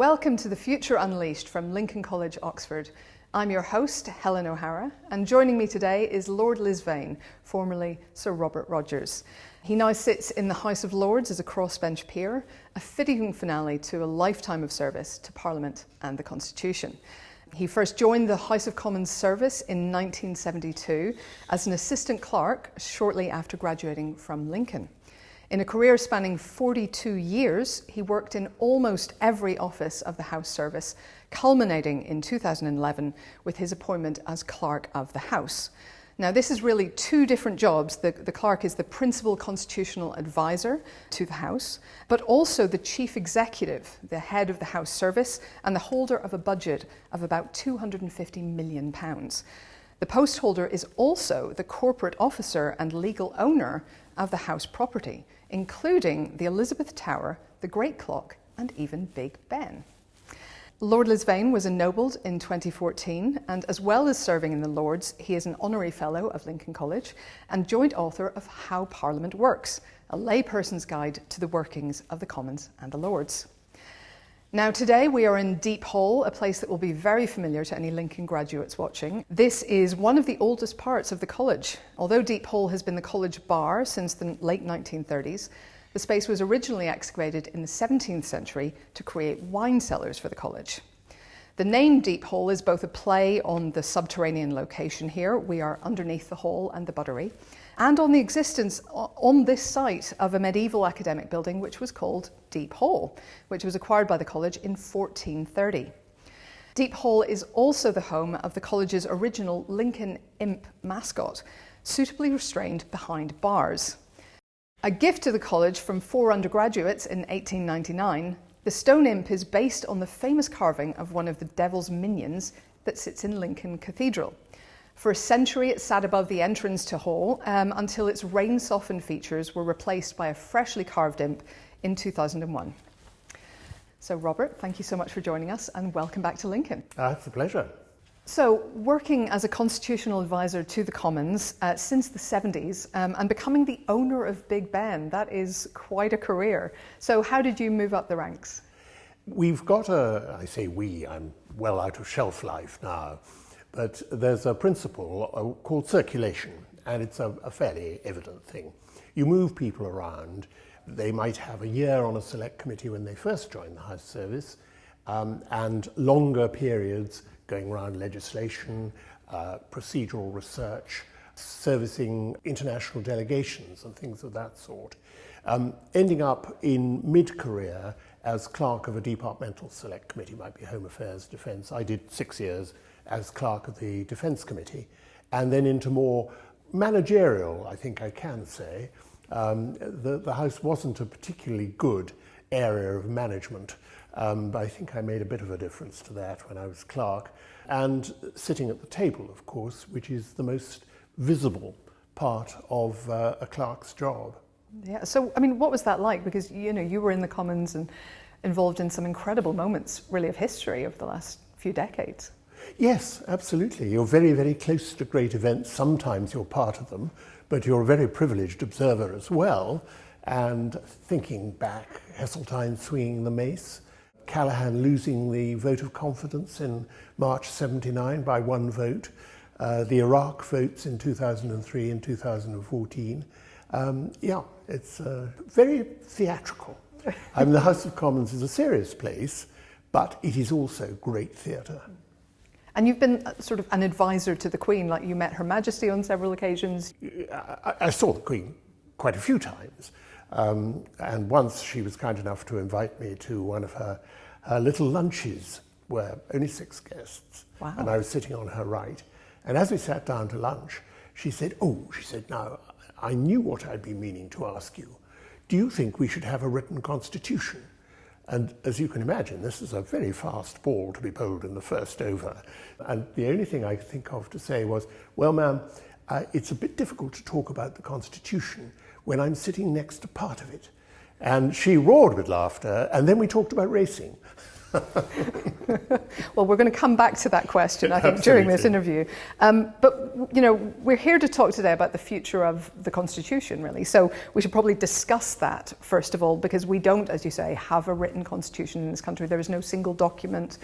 Welcome to The Future Unleashed from Lincoln College, Oxford. I'm your host, Helen O'Hara, and joining me today is Lord Lisvane, formerly Sir Robert Rogers. He now sits in the House of Lords as a crossbench peer, a fitting finale to a lifetime of service to Parliament and the Constitution. He first joined the House of Commons service in 1972 as an assistant clerk shortly after graduating from Lincoln. In a career spanning 42 years, he worked in almost every office of the House service, culminating in 2011 with his appointment as Clerk of the House. Now, this is really two different jobs. The Clerk is the principal constitutional advisor to the House, but also the Chief Executive, the head of the House service, and the holder of a budget of about £250 million. The post holder is also the corporate officer and legal owner of the House property, including the Elizabeth Tower, the Great Clock, and even Big Ben. Lord Lisvane was ennobled in 2014, and as well as serving in the Lords, he is an honorary fellow of Lincoln College and joint author of How Parliament Works, a layperson's guide to the workings of the Commons and the Lords. Now today we are in Deep Hall, a place that will be very familiar to any Lincoln graduates watching. This is one of the oldest parts of the college. Although Deep Hall has been the college bar since the late 1930s, the space was originally excavated in the 17th century to create wine cellars for the college. The name Deep Hall is both a play on the subterranean location here. We are underneath the hall and the buttery, and on the existence on this site of a medieval academic building which was called Deep Hall, which was acquired by the college in 1430. Deep Hall is also the home of the college's original Lincoln Imp mascot, suitably restrained behind bars. A gift to the college from 4 undergraduates in 1899, the stone imp is based on the famous carving of one of the devil's minions that sits in Lincoln Cathedral. For a century, it sat above the entrance to Hall until its rain-softened features were replaced by a freshly carved imp in 2001. So, Robert, thank you so much for joining us, and welcome back to Lincoln. It's a pleasure. So, working as a constitutional advisor to the Commons since the 70s and becoming the owner of Big Ben, that is quite a career. So how did you move up the ranks? We've got I say we, I'm well out of shelf life now, but there's a principle called circulation, and it's a fairly evident thing. You move people around. They might have a year on a select committee when they first join the House service, and longer periods going around legislation, procedural research, servicing international delegations and things of that sort. Ending up in mid-career as clerk of a departmental select committee, might be Home Affairs, Defence. I did 6 years as clerk of the Defence Committee, and then into more managerial, I think I can say. The House wasn't a particularly good area of management. But I think I made a bit of a difference to that when I was clerk. And sitting at the table, of course, which is the most visible part of a clerk's job. Yeah, so, I mean, what was that like? Because, you know, you were in the Commons and involved in some incredible moments, really, of history over the last few decades. Yes, absolutely. You're very, very close to great events. Sometimes you're part of them, but you're a very privileged observer as well. And thinking back, Heseltine swinging the mace, Callaghan losing the vote of confidence in March 79 by 1 vote, the Iraq votes in 2003 and 2014. It's very theatrical. I mean, the House of Commons is a serious place, but it is also great theatre. And you've been sort of an advisor to the Queen, like you met Her Majesty on several occasions. I saw the Queen quite a few times. And once she was kind enough to invite me to one of her little lunches, where only 6 guests. Wow. And I was sitting on her right. And as we sat down to lunch, she said, now, I knew what I'd been meaning to ask you. Do you think we should have a written constitution? And as you can imagine, this is a very fast ball to be bowled in the first over. And the only thing I could think of to say was, well, ma'am, it's a bit difficult to talk about the Constitution when I'm sitting next to part of it. And she roared with laughter, and then we talked about racing. Well, we're going to come back to that question, I think, during this interview. But, we're here to talk today about the future of the Constitution, really. So we should probably discuss that, first of all, because we don't, as you say, have a written Constitution in this country. There is no single document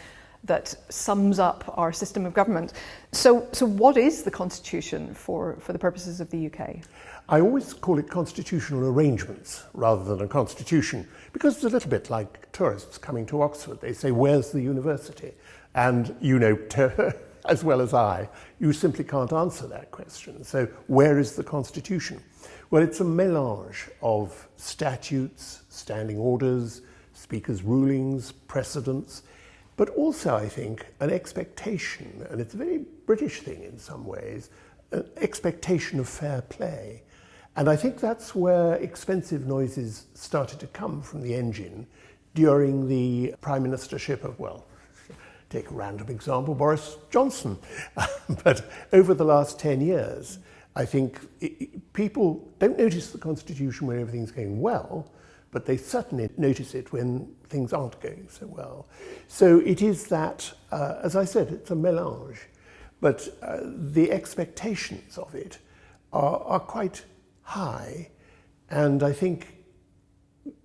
that sums up our system of government. So what is the Constitution for the purposes of the UK? I always call it constitutional arrangements rather than a constitution, because it's a little bit like tourists coming to Oxford. They say, where's the university? And as well as I, you simply can't answer that question. So where is the Constitution? Well, it's a melange of statutes, standing orders, speakers' rulings, precedents, but also, I think, an expectation, and it's a very British thing in some ways, an expectation of fair play. And I think that's where expensive noises started to come from the engine during the prime ministership of, take a random example, Boris Johnson. But over the last 10 years, I think people don't notice the Constitution when everything's going well, but they certainly notice it when things aren't going so well. So it is that, as I said, it's a melange, but the expectations of it are quite high, and I think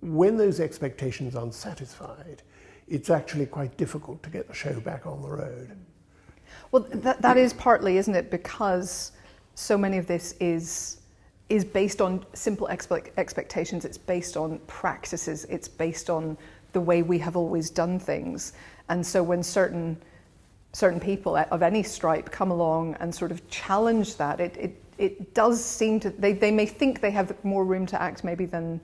when those expectations are unsatisfied, it's actually quite difficult to get the show back on the road. Well, that is partly, isn't it, because so many of this is based on simple expectations, it's based on practices, it's based on the way we have always done things. And so when certain people of any stripe come along and sort of challenge that, it does seem to, they may think they have more room to act maybe than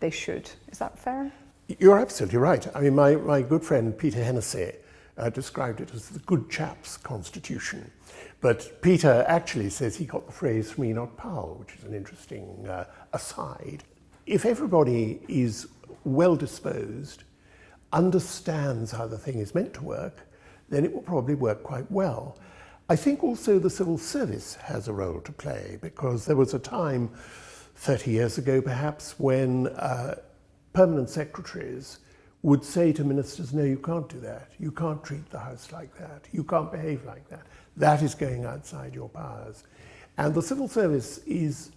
they should. Is that fair? You're absolutely right. I mean, my good friend Peter Hennessy described it as the good chap's constitution. But Peter actually says he got the phrase from Enoch Powell, which is an interesting aside. If everybody is well disposed, understands how the thing is meant to work, then it will probably work quite well. I think also the civil service has a role to play, because there was a time 30 years ago perhaps when permanent secretaries would say to ministers, no, you can't do that. You can't treat the House like that. You can't behave like that. That is going outside your powers. And the civil service is,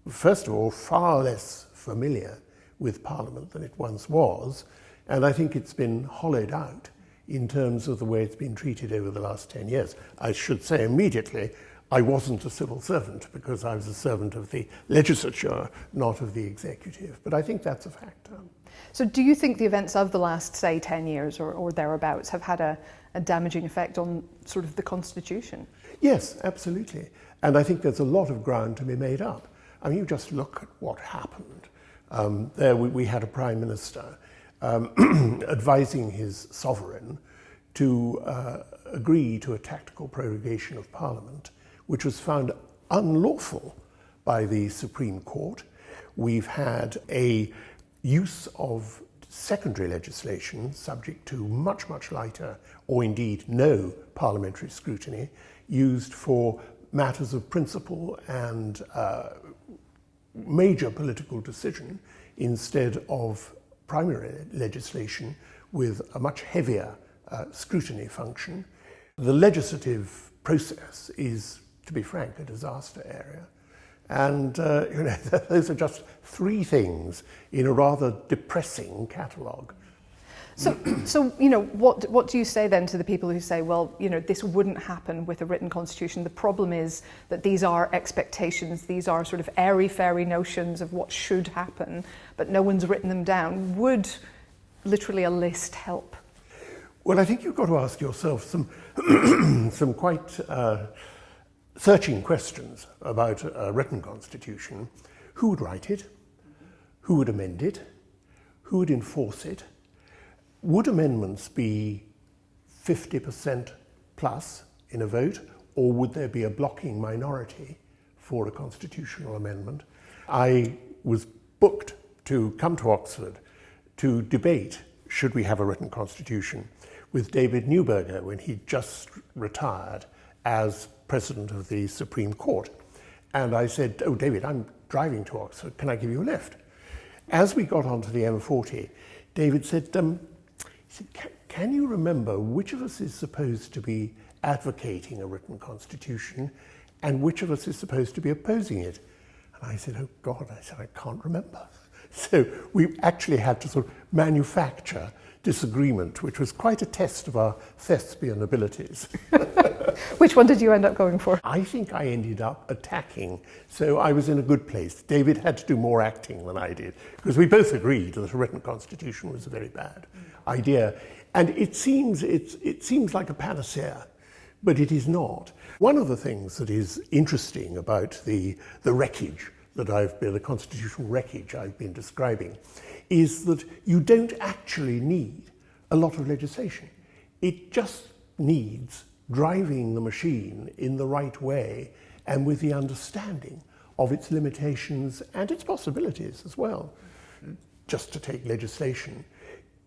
first of all, far less familiar with Parliament than it once was. And I think it's been hollowed out in terms of the way it's been treated over the last 10 years. I should say immediately, I wasn't a civil servant because I was a servant of the legislature, not of the executive. But I think that's a factor. So do you think the events of the last, say, 10 years or thereabouts have had a damaging effect on sort of the Constitution? Yes, absolutely. And I think there's a lot of ground to be made up. I mean, you just look at what happened. There we had a prime minister advising his sovereign to agree to a tactical prorogation of Parliament, which was found unlawful by the Supreme Court. We've had a use of secondary legislation subject to much, much lighter or indeed no parliamentary scrutiny used for matters of principle and major political decision instead of primary legislation with a much heavier scrutiny function. The legislative process is, to be frank, a disaster area. And those are just three things in a rather depressing catalogue. So what do you say then to the people who say, well, this wouldn't happen with a written constitution? The problem is that these are expectations, these are sort of airy-fairy notions of what should happen, but no one's written them down. Would literally a list help? Well, I think you've got to ask yourself some quite searching questions about a written constitution. Who would write it? Who would amend it? Who would enforce it? Would amendments be 50% plus in a vote, or would there be a blocking minority for a constitutional amendment? I was booked to come to Oxford to debate should we have a written constitution with David Neuberger when he'd just retired as President of the Supreme Court. And I said, oh, David, I'm driving to Oxford. Can I give you a lift? As we got onto the M40, David said, He said, can you remember which of us is supposed to be advocating a written constitution and which of us is supposed to be opposing it? And I said, oh God, I can't remember. So we actually had to sort of manufacture disagreement, which was quite a test of our thespian abilities. Which one did you end up going for? I think I ended up attacking, so I was in a good place. David had to do more acting than I did, because we both agreed that a written constitution was a very bad idea. And it seems like a panacea, but it is not. One of the things that is interesting about the wreckage the constitutional wreckage I've been describing, is that you don't actually need a lot of legislation. It just needs driving the machine in the right way and with the understanding of its limitations and its possibilities as well. Just to take legislation,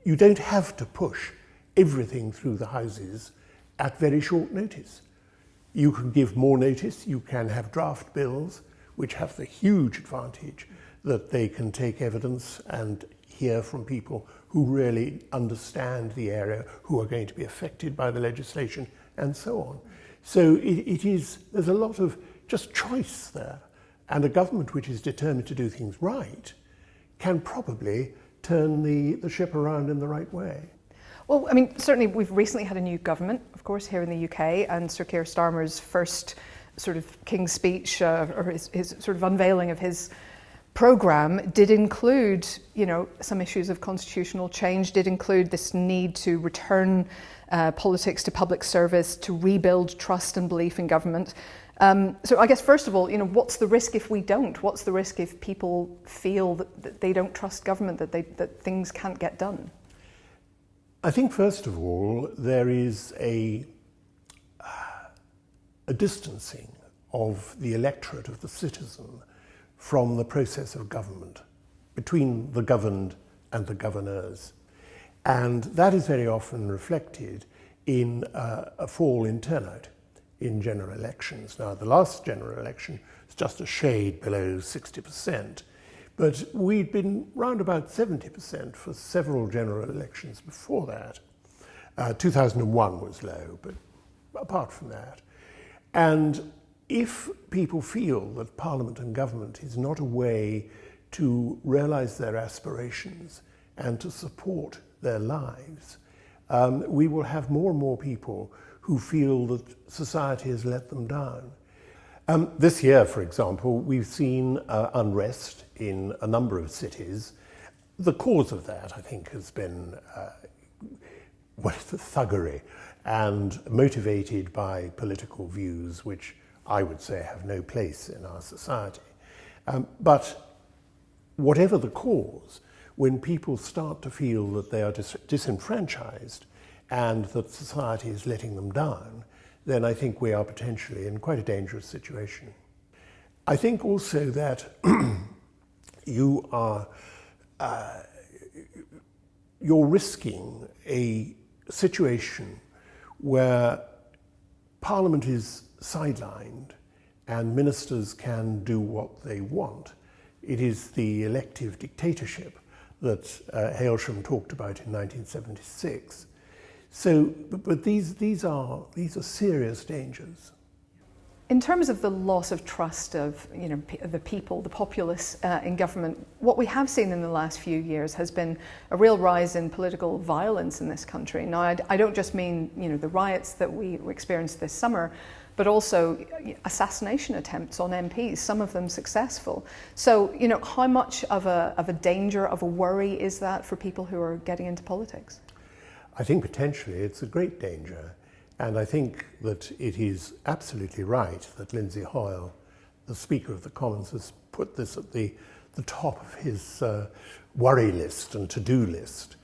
you don't have to push everything through the houses at very short notice. You can give more notice, you can have draft bills, which have the huge advantage that they can take evidence and hear from people who really understand the area, who are going to be affected by the legislation, and so on. So there's a lot of just choice there, and a government which is determined to do things right can probably turn the ship around in the right way. Well, I mean, certainly we've recently had a new government, of course, here in the UK, and Sir Keir Starmer's first sort of King's speech, or his sort of unveiling of his programme did include, some issues of constitutional change, did include this need to return politics to public service, to rebuild trust and belief in government. So I guess, first of all, what's the risk if we don't? What's the risk if people feel that they don't trust government, that things can't get done? I think, first of all, there is a distancing of the electorate, of the citizen, from the process of government, between the governed and the governors. And that is very often reflected in a fall in turnout in general elections. Now, the last general election was just a shade below 60%, but we'd been round about 70% for several general elections before that. 2001 was low, but apart from that. And if people feel that Parliament and government is not a way to realise their aspirations and to support their lives, we will have more and more people who feel that society has let them down. This year, for example, we've seen unrest in a number of cities. The cause of that, I think, has been the thuggery and motivated by political views which I would say have no place in our society. But whatever the cause, when people start to feel that they are disenfranchised and that society is letting them down, then I think we are potentially in quite a dangerous situation. I think also that you're risking a situation where Parliament is sidelined and ministers can do what they want. It is the elective dictatorship that Hailsham talked about in 1976. So, but these are serious dangers. In terms of the loss of trust of the people, the populace in government, what we have seen in the last few years has been a real rise in political violence in this country. Now, I don't just mean the riots that we experienced this summer, but also assassination attempts on MPs, some of them successful. So, how much of a danger, of a worry is that for people who are getting into politics? I think potentially it's a great danger. And I think that it is absolutely right that Lindsay Hoyle, the Speaker of the Commons, has put this at the top of his worry list and to-do list.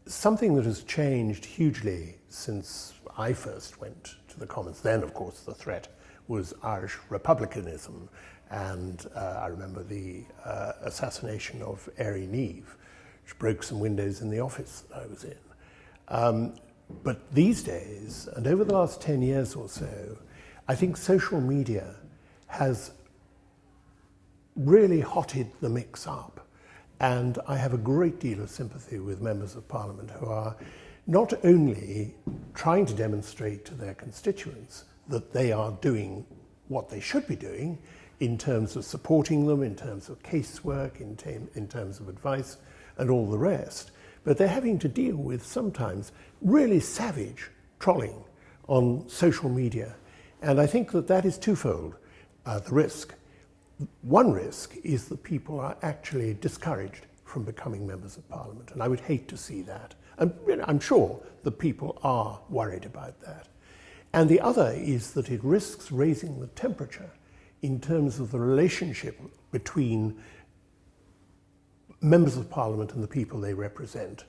Something that has changed hugely since I first went to the Commons, then of course the threat was Irish republicanism, and I remember the assassination of Éire Niamh, which broke some windows in the office that I was in. But these days, and over the last 10 years or so, I think social media has really hotted the mix up. And I have a great deal of sympathy with members of Parliament who are not only trying to demonstrate to their constituents that they are doing what they should be doing in terms of supporting them, in terms of casework, in terms of advice and all the rest, but they're having to deal with sometimes really savage trolling on social media. And I think that that is twofold, the risk. One risk is that people are actually discouraged from becoming members of Parliament, and I would hate to see that. And I'm sure that people are worried about that. And the other is that it risks raising the temperature in terms of the relationship between members of Parliament and the people they represent,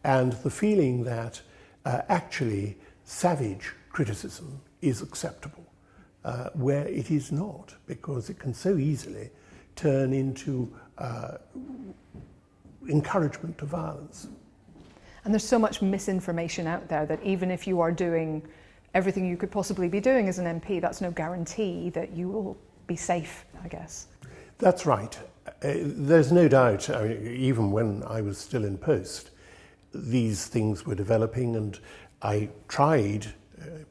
and the feeling that actually savage criticism is acceptable, where it is not, because it can so easily turn into encouragement to violence. And there's so much misinformation out there that even if you are doing everything you could possibly be doing as an MP, that's no guarantee that you will be safe, I guess. That's right. There's no doubt, I mean, even when I was still in post, these things were developing, and I tried,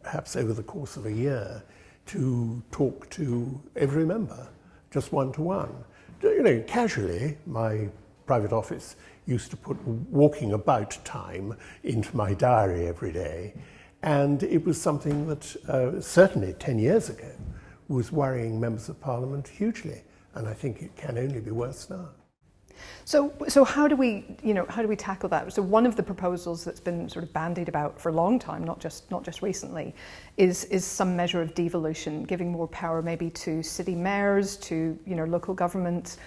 perhaps over the course of a year, to talk to every member, just one-to-one. You know, casually, my private office used to put walking about time into my diary every day, and it was something that certainly 10 years ago was worrying members of Parliament hugely, and I think it can only be worse now. So how do we tackle that? So one of the proposals that's been sort of bandied about for a long time, not just recently, is some measure of devolution, giving more power maybe to city mayors, to local government,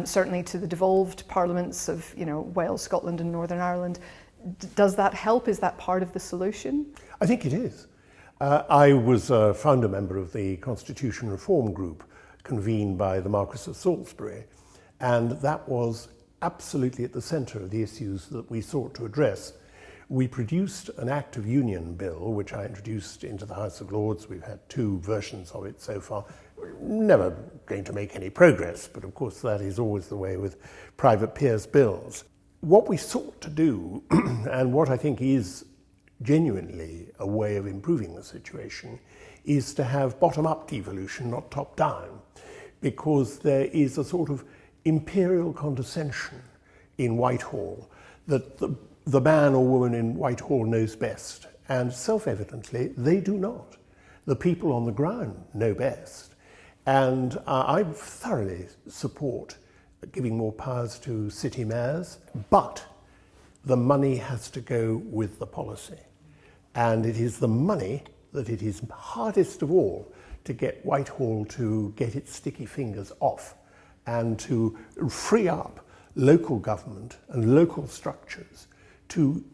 certainly to the devolved parliaments of Wales, Scotland, and Northern Ireland. Does that help? Is that part of the solution? I think it is. I was a founder member of the Constitution Reform Group convened by the Marquess of Salisbury, and that was absolutely at the centre of the issues that we sought to address. We produced an Act of Union bill, which I introduced into the House of Lords. We've had 2 versions of it so far. We're never going to make any progress, but of course that is always the way with private peers' bills. What we sought to do, and what I think is genuinely a way of improving the situation, is to have bottom-up devolution, not top-down, because there is a sort of imperial condescension in Whitehall that the man or woman in Whitehall knows best, and self-evidently they do not. The people on the ground know best, and I thoroughly support giving more powers to city mayors, but the money has to go with the policy. And it is the money that it is hardest of all to get Whitehall to get its sticky fingers off and to free up local government and local structures to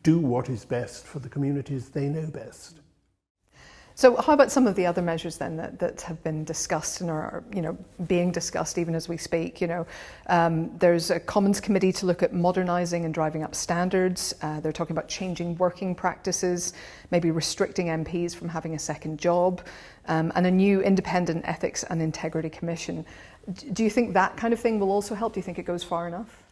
do what is best for the communities they know best. So how about some of the other measures then that have been discussed and are being discussed even as we speak? There's a Commons committee to look at modernising and driving up standards. They're talking about changing working practices, maybe restricting MPs from having a second job, and a new independent ethics and integrity commission. Do you think that kind of thing will also help? Do you think it goes far enough?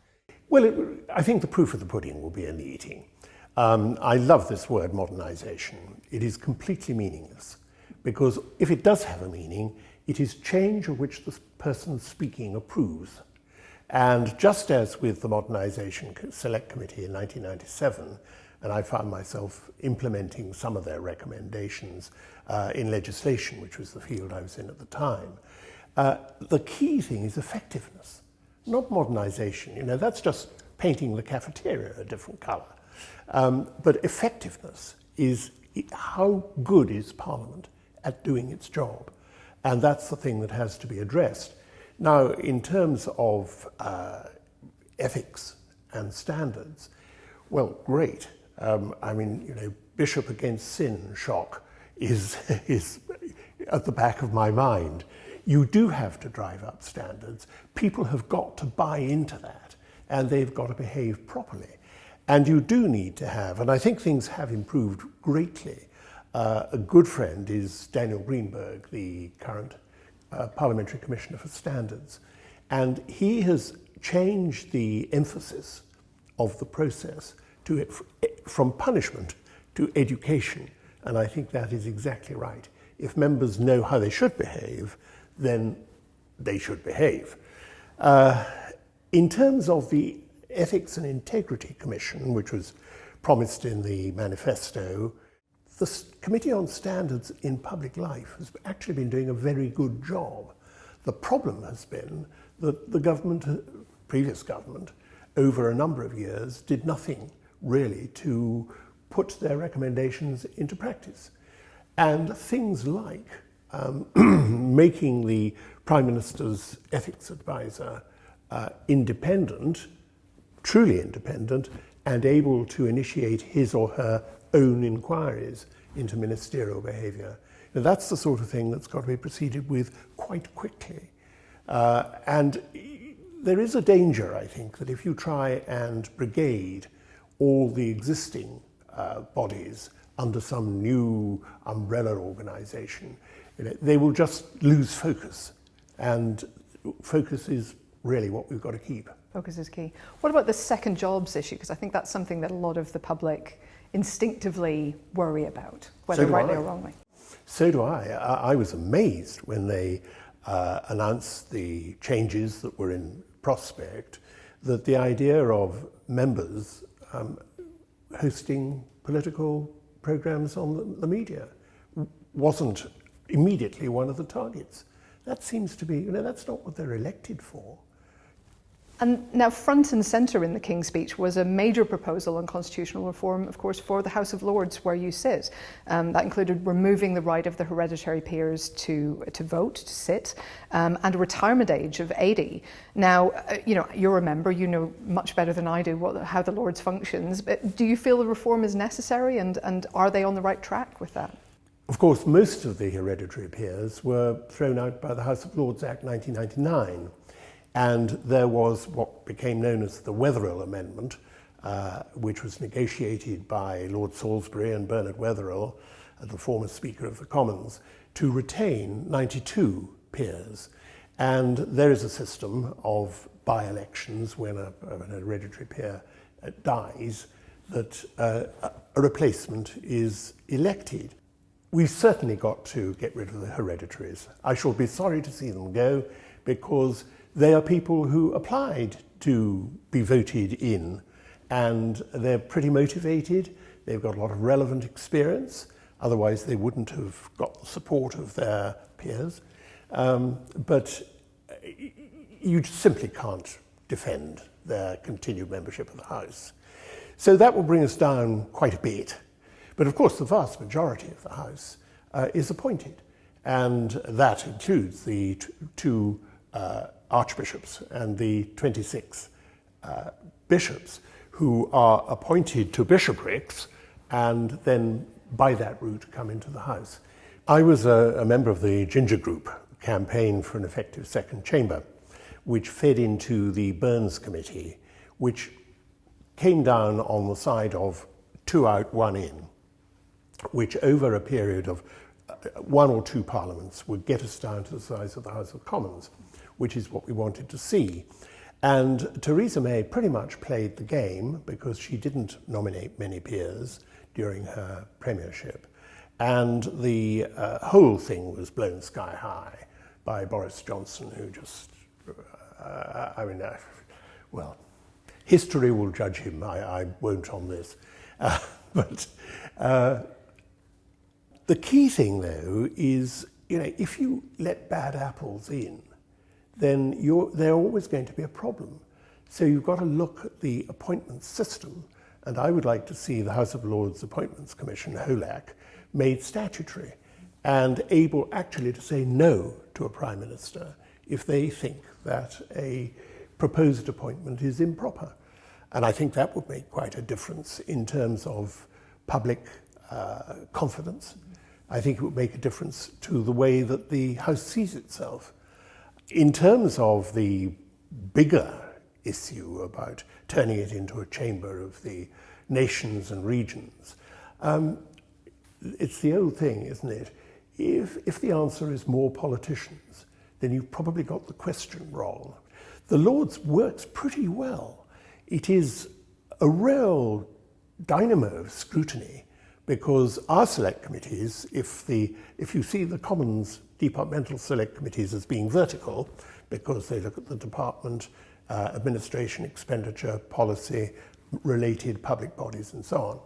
Well, I think the proof of the pudding will be in the eating. I love this word modernisation. It is completely meaningless, because if it does have a meaning, it is change of which the person speaking approves. And just as with the Modernisation Select Committee in 1997, and I found myself implementing some of their recommendations in legislation, which was the field I was in at the time, the key thing is effectiveness, not modernisation. That's just painting the cafeteria a different colour. But effectiveness is how good is Parliament at doing its job, and that's the thing that has to be addressed. Now, in terms of ethics and standards, well, great. Bishop against sin shock is at the back of my mind. You do have to drive up standards. People have got to buy into that, and they've got to behave properly. And you do need to have, and I think things have improved greatly. A good friend is Daniel Greenberg, the current Parliamentary Commissioner for Standards. And he has changed the emphasis of the process from punishment to education. And I think that is exactly right. If members know how they should behave, then they should behave. In terms of the Ethics and Integrity Commission, which was promised in the manifesto, the Committee on Standards in Public Life has actually been doing a very good job. The problem has been that the government, previous government, over a number of years, did nothing really to put their recommendations into practice. And things like making the Prime Minister's ethics advisor independent, truly independent, and able to initiate his or her own inquiries into ministerial behaviour. Now, that's the sort of thing that's got to be proceeded with quite quickly. And there is a danger, I think, that if you try and brigade all the existing bodies under some new umbrella organisation, they will just lose focus. And focus is really what we've got to keep. Focus is key. What about the second jobs issue? Because I think that's something that a lot of the public instinctively worry about, whether rightly or wrongly. So do I. I was amazed when they announced the changes that were in prospect, that the idea of members hosting political programs on the media wasn't immediately one of the targets. That seems to be, that's not what they're elected for. And now front and centre in the King's speech was a major proposal on constitutional reform, of course, for the House of Lords where you sit. That included removing the right of the hereditary peers to vote, to sit, and a retirement age of 80. Now, you're a member, you know much better than I do how the Lords functions, but do you feel the reform is necessary and are they on the right track with that? Of course, most of the hereditary peers were thrown out by the House of Lords Act 1999. And there was what became known as the Wetherill Amendment, which was negotiated by Lord Salisbury and Bernard Wetherill, the former Speaker of the Commons, to retain 92 peers. And there is a system of by-elections when an hereditary peer dies, that a replacement is elected. We've certainly got to get rid of the hereditaries. I shall be sorry to see them go, because they are people who applied to be voted in, and they're pretty motivated. They've got a lot of relevant experience. Otherwise, they wouldn't have got the support of their peers. But you simply can't defend their continued membership of the House. So that will bring us down quite a bit. But of course, the vast majority of the House is appointed. And that includes the two archbishops and the 26 bishops who are appointed to bishoprics and then by that route come into the House. I was a member of the Ginger Group campaign for an effective second chamber, which fed into the Burns Committee, which came down on the side of 2 out, 1 in, which over a period of 1 or 2 parliaments would get us down to the size of the House of Commons, which is what we wanted to see. And Theresa May pretty much played the game because she didn't nominate many peers during her premiership. And the whole thing was blown sky high by Boris Johnson, who just, well, history will judge him. I won't on this. But the key thing, though, is, if you let bad apples in, then they're always going to be a problem. So you've got to look at the appointment system, and I would like to see the House of Lords Appointments Commission, HOLAC, made statutory and able actually to say no to a Prime Minister if they think that a proposed appointment is improper. And I think that would make quite a difference in terms of public confidence. I think it would make a difference to the way that the House sees itself. In terms of the bigger issue about turning it into a chamber of the nations and regions, it's the old thing, isn't it? If the answer is more politicians, then you've probably got the question wrong. the Lords works pretty well. It is a real dynamo of scrutiny, because our select committees, if you see the Commons departmental select committees as being vertical, because they look at the department, administration, expenditure, policy, related public bodies and so on.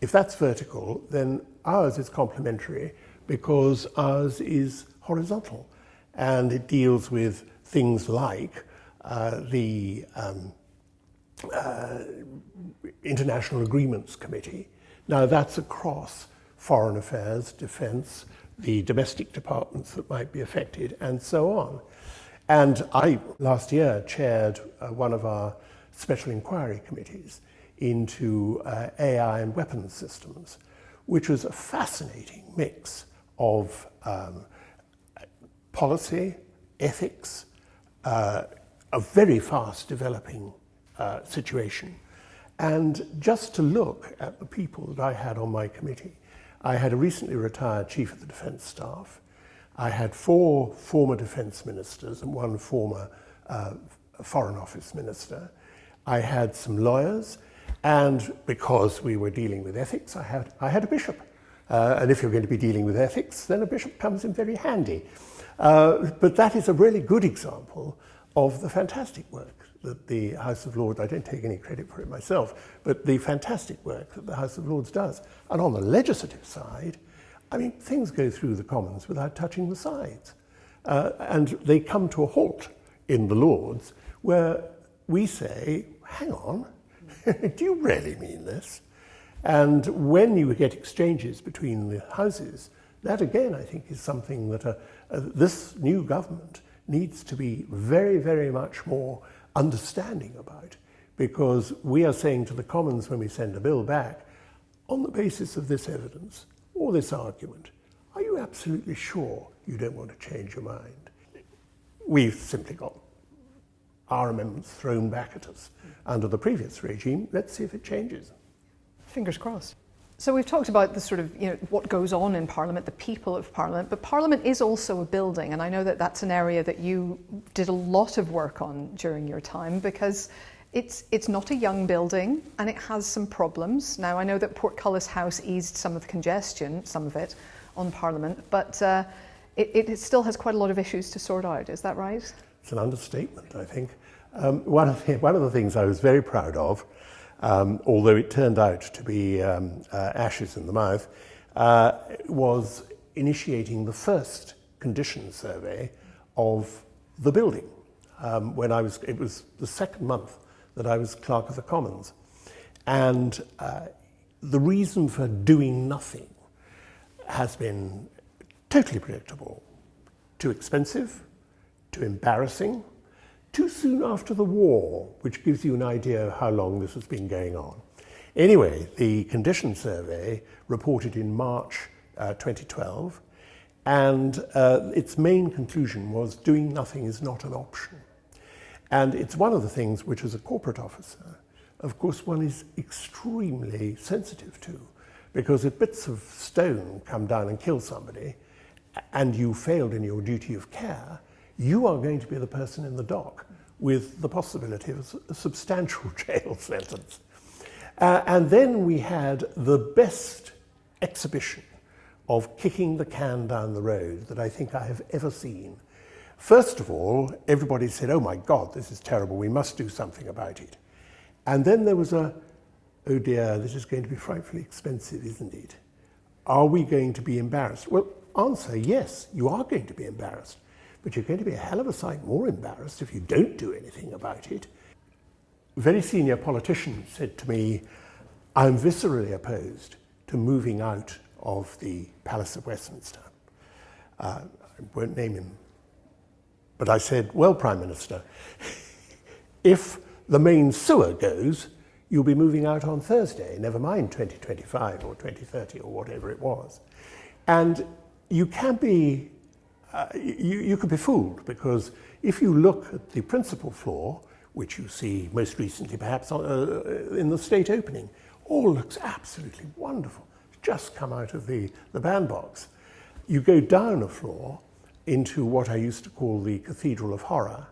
If that's vertical, then ours is complementary, because ours is horizontal, and it deals with things like the International Agreements Committee. Now that's across foreign affairs, defence, the domestic departments that might be affected, and so on. And I, last year, chaired one of our special inquiry committees into AI and weapons systems, which was a fascinating mix of policy, ethics, a very fast developing situation. And just to look at the people that I had on my committee, I had a recently retired Chief of the Defence Staff. I had 4 former Defence Ministers and 1 former Foreign Office Minister. I had some lawyers, and because we were dealing with ethics, I had a bishop. And if you're going to be dealing with ethics, then a bishop comes in very handy. But that is a really good example of the fantastic work that the House of Lords, I don't take any credit for it myself, but the fantastic work that the House of Lords does. And on the legislative side, I mean, things go through the Commons without touching the sides. And they come to a halt in the Lords, where we say, hang on, do you really mean this? And when you get exchanges between the houses, that again, I think, is something that this new government needs to be very, very much more understanding about, because we are saying to the Commons when we send a bill back, on the basis of this evidence or this argument, are you absolutely sure you don't want to change your mind? We've simply got our amendments thrown back at us under the previous regime. Let's see if it changes. Fingers crossed. So we've talked about the sort of, what goes on in Parliament, the people of Parliament, but Parliament is also a building, and I know that that's an area that you did a lot of work on during your time, because it's not a young building and it has some problems. Now I know that Portcullis House eased some of the congestion, some of it, on Parliament, but it still has quite a lot of issues to sort out. Is that right? It's an understatement, I think. One of the things I was very proud of, although it turned out to be ashes in the mouth, was initiating the first condition survey of the building. It was the second month that I was Clerk of the Commons. And the reason for doing nothing has been totally predictable. Too expensive, too embarrassing, too soon after the war, which gives you an idea of how long this has been going on. Anyway, the condition survey reported in March 2012, and its main conclusion was doing nothing is not an option. And it's one of the things which, as a corporate officer, of course, one is extremely sensitive to, because if bits of stone come down and kill somebody, and you failed in your duty of care, you are going to be the person in the dock with the possibility of a substantial jail sentence. And then we had the best exhibition of kicking the can down the road that I think I have ever seen. First of all, everybody said, oh my God, this is terrible, we must do something about it. And then there was oh dear, this is going to be frightfully expensive, isn't it? Are we going to be embarrassed? Well, answer, yes, you are going to be embarrassed. But you're going to be a hell of a sight more embarrassed if you don't do anything about it. A very senior politician said to me, I'm viscerally opposed to moving out of the Palace of Westminster. I won't name him. But I said, well, Prime Minister, if the main sewer goes, you'll be moving out on Thursday, never mind 2025 or 2030 or whatever it was. And you can be you could be fooled, because if you look at the principal floor, which you see most recently perhaps in the state opening, all looks absolutely wonderful. It's just come out of the bandbox. You go down a floor into what I used to call the Cathedral of Horror,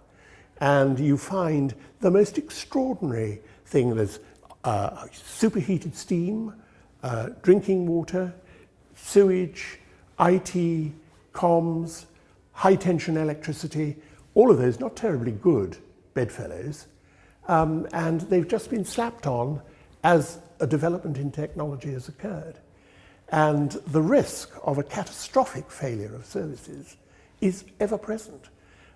and you find the most extraordinary thing. There's superheated steam, drinking water, sewage, IT, comms, high-tension electricity, all of those not terribly good bedfellows, and they've just been slapped on as a development in technology has occurred. And the risk of a catastrophic failure of services is ever present.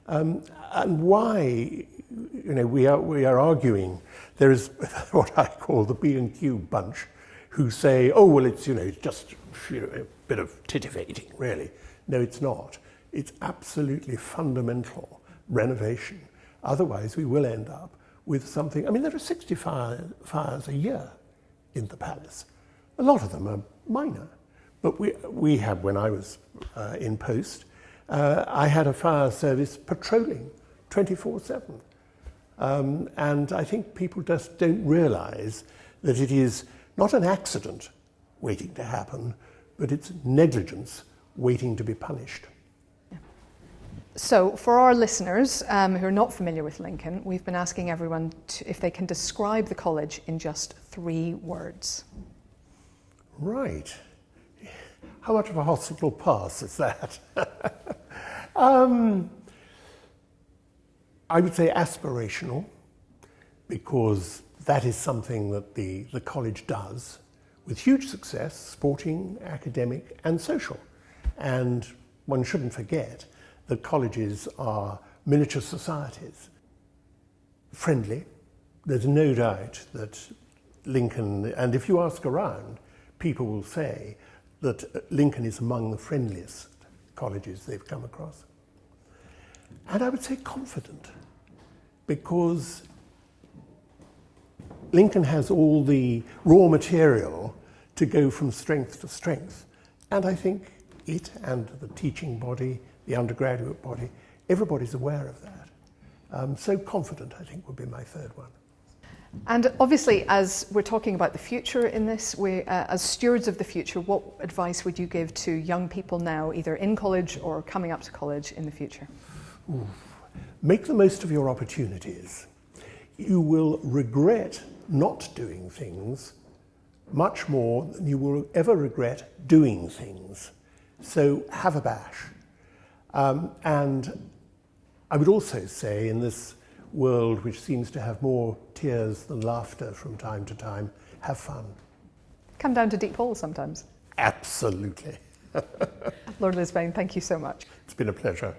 And why, we are arguing, there is what I call the B&Q bunch, who say, oh, well, it's just a bit of titivating, really. No, it's not. It's absolutely fundamental renovation. Otherwise, we will end up with something. I mean, there are 60 fires a year in the palace. A lot of them are minor. But we had, when I was in post, I had a fire service patrolling 24/7. And I think people just don't realise that it is not an accident waiting to happen, but it's negligence waiting to be punished. So for our listeners who are not familiar with Lincoln, we've been asking everyone if they can describe the college in just 3 words. Right. How much of a hospital pass is that? I would say aspirational, because that is something that the college does with huge success, sporting, academic and social. And one shouldn't forget that colleges are miniature societies. Friendly. There's no doubt that Lincoln, and if you ask around, people will say that Lincoln is among the friendliest colleges they've come across. And I would say confident, because Lincoln has all the raw material to go from strength to strength. And I think it and the teaching body, the undergraduate body, everybody's aware of that. So confident, I think, would be my 3rd one. And obviously, as we're talking about the future in this, as stewards of the future, what advice would you give to young people now, either in college or coming up to college in the future? Ooh. Make the most of your opportunities. You will regret not doing things much more than you will ever regret doing things. So have a bash. And I would also say, in this world which seems to have more tears than laughter from time to time, have fun. Come down to deep holes sometimes. Absolutely. Lord Lisvane, thank you so much. It's been a pleasure.